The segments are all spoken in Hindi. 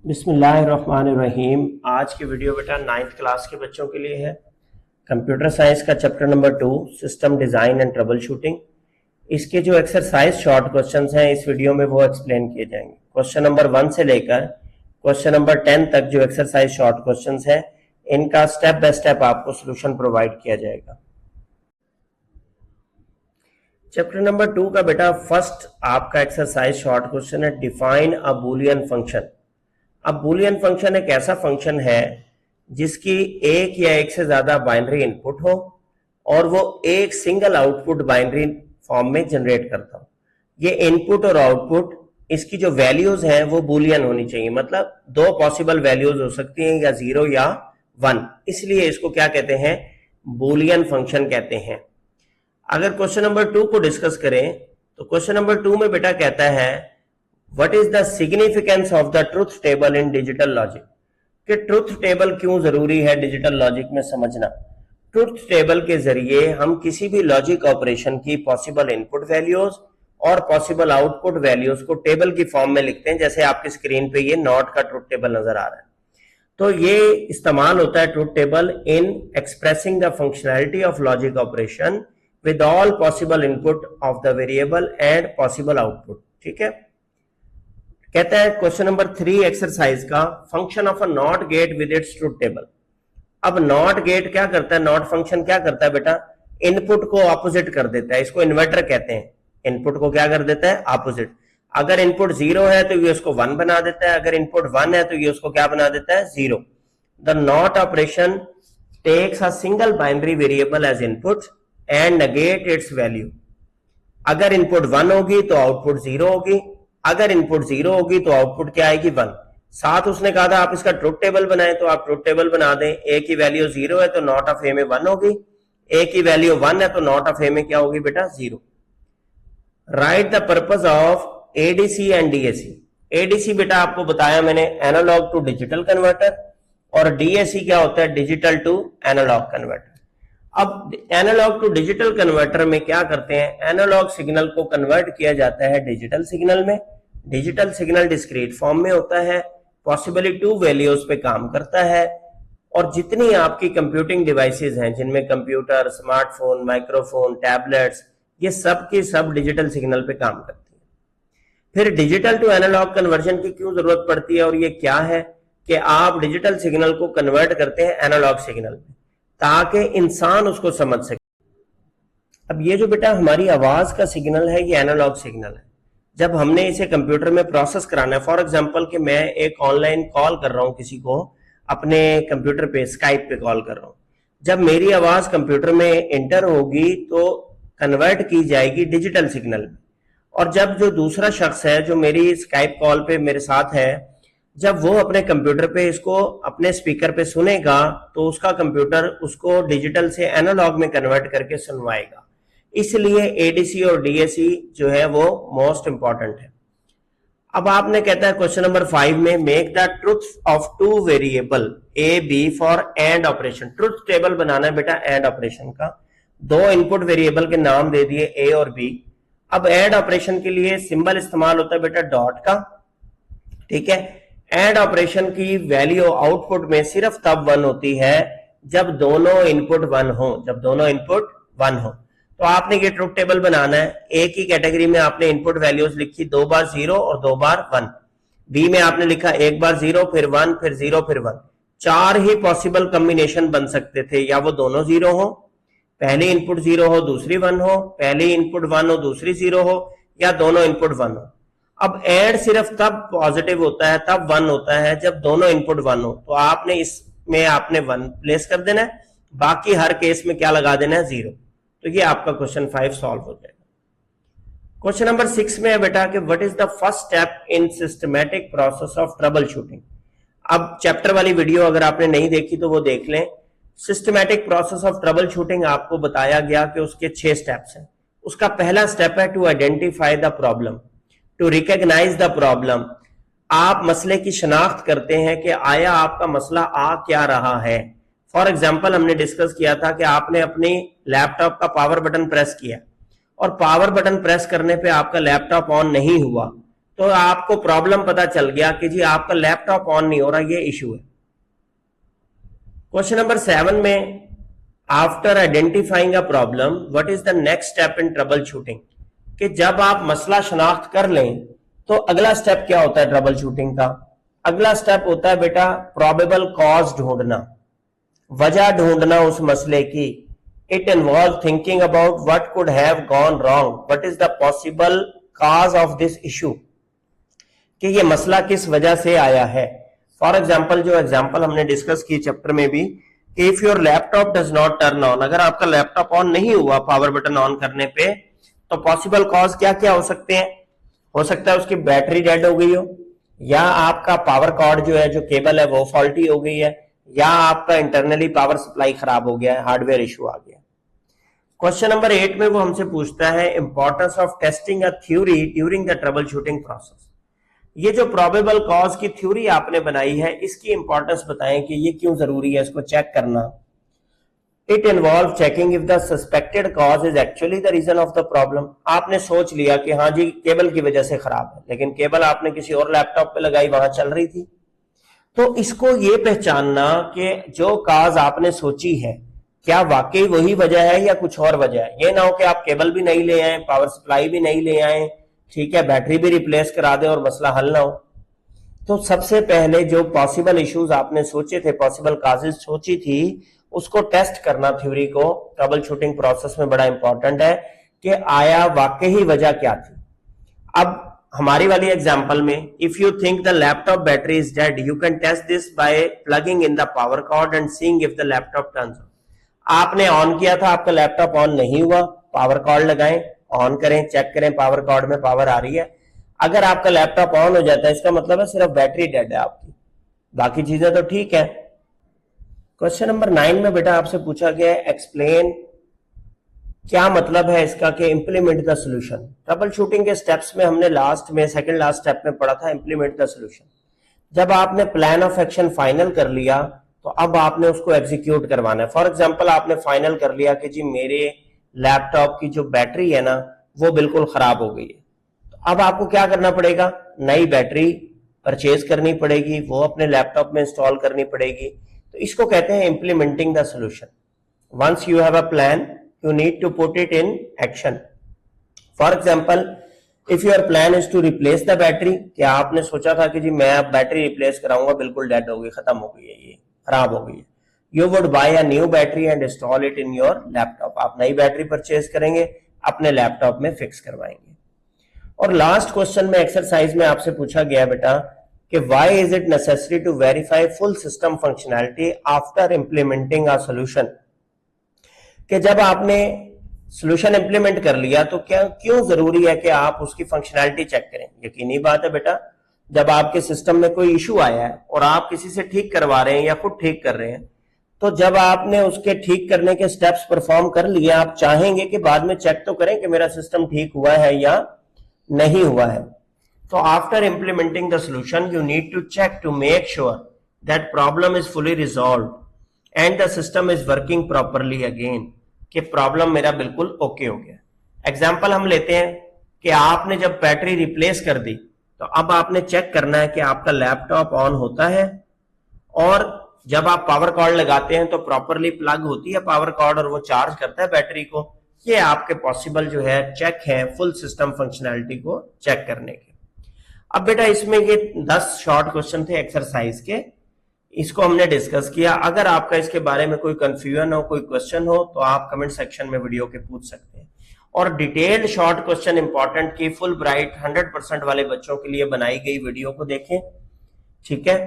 बिस्मिल्लाहिर्रहमानिर्रहीम। आज की वीडियो बेटा 9th क्लास के बच्चों के लिए है। कंप्यूटर साइंस का chapter number 2 system design and trouble shooting. इसके जो एक्सरसाइज शॉर्ट क्वेश्चंस हैं इस वीडियो में वो एक्सप्लेन किए जाएंगे। क्वेश्चन नंबर 1 से लेकर क्वेश्चन नंबर 10 तक जो एक्सरसाइज शॉर्ट क्वेश्चंस हैं इनका स्टेप बाय स्टेप आपको सोल्यूशन प्रोवाइड किया जाएगा। चैप्टर नंबर 2 का बेटा फर्स्ट आपका एक्सरसाइज शॉर्ट क्वेश्चन है, डिफाइन अ बूलियन फंक्शन। अब बूलियन फंक्शन एक ऐसा फंक्शन है जिसकी एक या एक से ज्यादा बाइनरी इनपुट हो और वो एक सिंगल आउटपुट बाइनरी फॉर्म में जनरेट करता हो। ये इनपुट और आउटपुट इसकी जो वैल्यूज हैं वो बूलियन होनी चाहिए, मतलब दो पॉसिबल वैल्यूज हो सकती हैं, या 0 या 1। इसलिए इसको क्या कहते हैं, बूलियन फंक्शन कहते हैं। अगर क्वेश्चन नंबर 2 को डिस्कस करें तो क्वेश्चन नंबर 2 में बेटा कहता है What is the significance of the truth table in digital logic? कि ट्रुथ टेबल क्यों जरूरी है डिजिटल लॉजिक में समझना। ट्रुथ टेबल के जरिए हम किसी भी लॉजिक ऑपरेशन की पॉसिबल इनपुट वैल्यूज और पॉसिबल आउटपुट वैल्यूज को टेबल की फॉर्म में लिखते हैं। जैसे आपकी स्क्रीन पे ये नॉट का ट्रुथ टेबल नजर आ रहा है, तो ये इस्तेमाल होता है truth table in expressing the functionality of logic operation with all possible input of the variable and possible output. ठीक है, कहता है क्वेश्चन नंबर 3 एक्सरसाइज का, function of a not gate with its truth table. अब नॉट गेट क्या करता है, नॉट फंक्शन क्या करता है बेटा, इनपुट को ऑपोजिट कर देता है। इसको इन्वर्टर कहते हैं। इनपुट को क्या कर देता है, ऑपोजिट। अगर इनपुट 0 है तो ये उसको 1 बना देता है, अगर इनपुट 1 है तो ये उसको क्या बना देता है, 0। The not operation takes a single binary variable as input and negate its value. अगर इनपुट 1 होगी तो आउटपुट 0 होगी, अगर इनपुट 0 होगी तो आउटपुट क्या आएगी, 1। साथ उसने कहा था आप इसका ट्रुथ टेबल बनाएं, तो आप ट्रुथ टेबल बना दें। ए की वैल्यू 0 है तो नॉट ऑफ ए में 1 होगी, ए की वैल्यू 1 है तो नॉट ऑफ ए में क्या होगी बेटा, 0। Right the purpose of ADC and DAC. ADC बेटा आपको बताया मैंने, एनालॉग टू डिजिटल कन्वर्टर, और डीएसी क्या होता है, डिजिटल टू एनालॉग कन्वर्टर। अब एनालॉग टू डिजिटल कन्वर्टर में क्या करते हैं, एनालॉग सिग्नल को कन्वर्ट किया जाता है डिजिटल सिग्नल में। डिजिटल सिग्नल डिस्क्रीट फॉर्म में होता है, पॉसिबली 2 वैल्यूज पे काम करता है, और जितनी आपकी कंप्यूटिंग डिवाइसेस हैं जिनमें कंप्यूटर, स्मार्टफोन, माइक्रोफोन, टैबलेट्स, ये सब की सब डिजिटल सिग्नल पे काम करती है। फिर डिजिटल टू एनालॉग कन्वर्जन की क्यों जरूरत पड़ती है, और ये क्या है कि आप डिजिटल सिग्नल को कन्वर्ट करते हैं एनालॉग सिग्नल में ताकि इंसान उसको समझ सके। अब ये जो बेटा हमारी आवाज का सिग्नल है ये एनालॉग सिग्नल है। जब हमने इसे कंप्यूटर में प्रोसेस कराना है, फॉर एग्जांपल कि मैं एक ऑनलाइन कॉल कर रहा हूं किसी को, अपने कंप्यूटर पे स्काइप पे कॉल कर रहा हूं, जब मेरी आवाज कंप्यूटर में एंटर होगी तो कन्वर्ट की जाएगी डिजिटल सिग्नल में, और जब जो दूसरा शख्स है जो मेरी स्काइप कॉल पे मेरे साथ है, जब वो अपने कंप्यूटर पे इसको अपने स्पीकर पे सुनेगा तो उसका कंप्यूटर उसको डिजिटल से एनालॉग में कन्वर्ट करके सुनवाएगा। इसलिए एडीसी और डीएसी जो है वो मोस्ट इंपॉर्टेंट है। अब आपने कहता है क्वेश्चन नंबर 5 में, make the truth of 2 variable A B for and operation. Truth table बनाना है बेटा एंड ऑपरेशन का। 2 इनपुट वेरिएबल के नाम दे दिए ए और बी। अब एंड ऑपरेशन के लिए सिंबल इस्तेमाल होता है बेटा डॉट का। ठीक है, एंड ऑपरेशन की वैल्यू आउटपुट में सिर्फ तब 1 होती है जब दोनों इनपुट 1 हो, जब दोनों इनपुट 1 हो। तो आपने ये ट्रुथ टेबल बनाना है। ए की कैटेगरी में आपने इनपुट वैल्यूज लिखी 2 बार 0 और 2 बार 1। बी में आपने लिखा 1 बार 0 फिर 1 फिर 0 फिर 1। 4 ही पॉसिबल कॉम्बिनेशन बन सकते थे, या वो दोनों 0 हो, पहली इनपुट 0 हो दूसरी 1 हो, पहली इनपुट 1 हो दूसरी 0 हो, या दोनों इनपुट 1 हो। अब एंड सिर्फ तब पॉजिटिव होता है, तब 1 होता है जब दोनों इनपुट 1 हो। तो आपने इसमें आपने 1 प्लेस कर देना है, बाकी हर केस में क्या लगा देना है, 0। तो ये आपका क्वेश्चन 5 सॉल्व हो जाएगा। क्वेश्चन नंबर 6 में है बेटा कि what is the first step in systematic process of trouble shooting. अब चैप्टर वाली वीडियो अगर आपने नहीं देखी तो वो देख लें। Systematic process of trouble shooting आपको बताया गया कि उसके 6 स्टेप्स हैं। उसका पहला स्टेप है to identify the problem, to recognize the problem. आप मसले की शनाख्त करते हैं कि आया आपका मसला आ क्या रहा है। फॉर एग्जाम्पल हमने डिस्कस किया था कि आपने अपनी लैपटॉप का पावर बटन प्रेस किया और पावर बटन प्रेस करने पे आपका लैपटॉप ऑन नहीं हुआ, तो आपको प्रॉब्लम पता चल गया कि जी आपका लैपटॉप ऑन नहीं हो रहा, ये इश्यू है। क्वेश्चन नंबर 7 में, after identifying a problem what is the next step in trouble shooting, कि जब आप मसला शनाख्त कर लें तो अगला स्टेप क्या होता है ट्रबल शूटिंग का? अगला स्टेप होता है बेटा प्रोबेबल कॉज ढूंढना, वजह ढूंढना उस मसले की। It involve thinking about what could have gone wrong, what is the possible cause of this issue, कि ये मसला किस वजह से आया है। फॉर एग्जाम्पल, जो एग्जाम्पल हमने डिस्कस की चैप्टर में भी, कि if your laptop does not turn on, अगर आपका लैपटॉप ऑन नहीं हुआ पावर बटन ऑन करने पे, तो पॉसिबल कॉज क्या क्या हो सकते हैं? हो सकता है उसकी बैटरी डेड हो गई हो, या आपका पावर कॉर्ड जो है, जो केबल है वो फॉल्टी हो गई है, या आपका इंटरनली पावर सप्लाई खराब हो गया है, हार्डवेयर इशू आ गया। क्वेश्चन नंबर 8 में वो हमसे पूछता है importance of testing a theory during the trouble shooting process. ये जो प्रोबेबल कॉज की थ्योरी आपने बनाई है, इसकी इंपॉर्टेंस बताएं कि ये क्यों जरूरी है इसको चेक करना। It involve checking if the suspected cause is actually the reason of the problem. आपने सोच लिया कि हाँ जी केबल की वजह से खराब है, लेकिन केबल आपने किसी और लैपटॉप पे लगाई, वहां चल रही थी। तो इसको ये पहचानना कि जो काज आपने सोची है क्या वाकई वही वजह है या कुछ और वजह है। ये ना हो कि आप केबल भी नहीं ले आए, पावर सप्लाई भी नहीं ले आए, ठीक है, बैटरी भी रिप्लेस करा दे और मसला हल ना हो। तो सबसे पहले जो पॉसिबल इश्यूज आपने सोचे थे, पॉसिबल काजेज सोची थी, उसको टेस्ट करना थ्योरी को ट्रबल शूटिंग प्रोसेस में बड़ा इंपॉर्टेंट है कि आया वाकई वजह क्या थी। अब हमारी वाली एग्जांपल में, if you think the laptop battery is dead, you can test this by plugging in the power cord and seeing if the laptop turns on. आपने ऑन किया था, आपका लैपटॉप ऑन नहीं हुआ, पावर कॉर्ड लगाएं, ऑन करें, चेक करें पावर कॉर्ड में पावर आ रही है। अगर आपका लैपटॉप ऑन हो जाता है, इसका मतलब है सिर्फ बैटरी डेड है आपकी, बाकी चीजें तो ठीक है। क्वेश्चन नंबर 9 में बेटा आपसे पूछा गया है एक्सप्लेन, क्या मतलब है इसका कि implement the solution. Trouble shooting के स्टेप्स में हमने लास्ट में, सेकंड लास्ट स्टेप में पढ़ा था इंप्लीमेंट द सॉल्यूशन। जब आपने प्लान ऑफ एक्शन फाइनल कर लिया तो अब आपने उसको एग्जीक्यूट करवाना है। फॉर एग्जांपल, आपने फाइनल कर लिया कि जी मेरे लैपटॉप की जो बैटरी है ना वो बिल्कुल खराब हो गई है, तो अब आपको क्या करना पड़ेगा? नई बैटरी परचेज करनी पड़ेगी, वो अपने लैपटॉप में इंस्टॉल करनी पड़ेगी। तो इसको कहते हैं implementing the solution. Once you have a plan, you need to put it in action. For example, if your plan is to replace the battery, क्या आपने सोचा था कि जी मैं अब बैटरी रिप्लेस कराऊंगा, बिल्कुल डेड हो गई, खत्म हो गई है, ये खराब हो गई है। You would buy a new battery and install it in your laptop. आप नई बैटरी परचेज करेंगे, अपने लैपटॉप में फिक्स करवाएंगे। और लास्ट क्वेश्चन में एक्सरसाइज में आपसे पूछा गया बेटा कि why is it necessary to verify full system functionality after implementing a solution, कि जब आपने सॉल्यूशन इंप्लीमेंट कर लिया तो क्या क्यों जरूरी है कि आप उसकी फंक्शनैलिटी चेक करें। यकीनी बात है बेटा, जब आपके सिस्टम में कोई इशू आया है और आप किसी से ठीक करवा रहे हैं या खुद ठीक कर रहे हैं, तो जब आपने उसके ठीक करने के स्टेप्स परफॉर्म कर लिए, आप चाहेंगे कि बाद में चेक तो करें कि मेरा सिस्टम ठीक हुआ है या नहीं हुआ है। तो after implementing the solution you need to check to make sure that problem is fully resolved and the system is working properly again, कि प्रॉब्लम मेरा बिल्कुल ओके हो गया। एग्जाम्पल हम लेते हैं कि आपने जब बैटरी रिप्लेस कर दी तो अब आपने चेक करना है कि आपका लैपटॉप ऑन होता है, और जब आप पावर कॉर्ड लगाते हैं तो प्रॉपरली प्लग होती है पावर कॉर्ड और वो चार्ज करता है बैटरी को। ये आपके पॉसिबल जो है चेक है फुल सिस्टम फंक्शनैलिटी को चेक करने के। अब बेटा इसमें ये 10 शॉर्ट क्वेश्चन थे एक्सरसाइज के, इसको हमने डिस्कस किया। अगर आपका इसके बारे में कोई कंफ्यूजन हो, कोई क्वेश्चन हो, तो आप कमेंट सेक्शन में वीडियो के पूछ सकते हैं। और डिटेल्ड शॉर्ट क्वेश्चन इंपॉर्टेंट की फुल ब्राइट 100% वाले बच्चों के लिए बनाई गई वीडियो को देखें, ठीक है,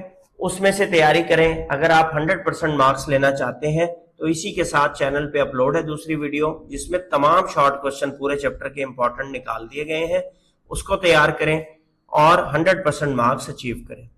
उसमें से तैयारी करें। अगर आप 100% मार्क्स लेना चाहते हैं तो इसी के साथ चैनल पे अपलोड है दूसरी वीडियो जिसमें तमाम शॉर्ट क्वेश्चन पूरे चैप्टर के इंपॉर्टेंट निकाल दिए गए हैं, उसको तैयार करें और 100% मार्क्स अचीव करें।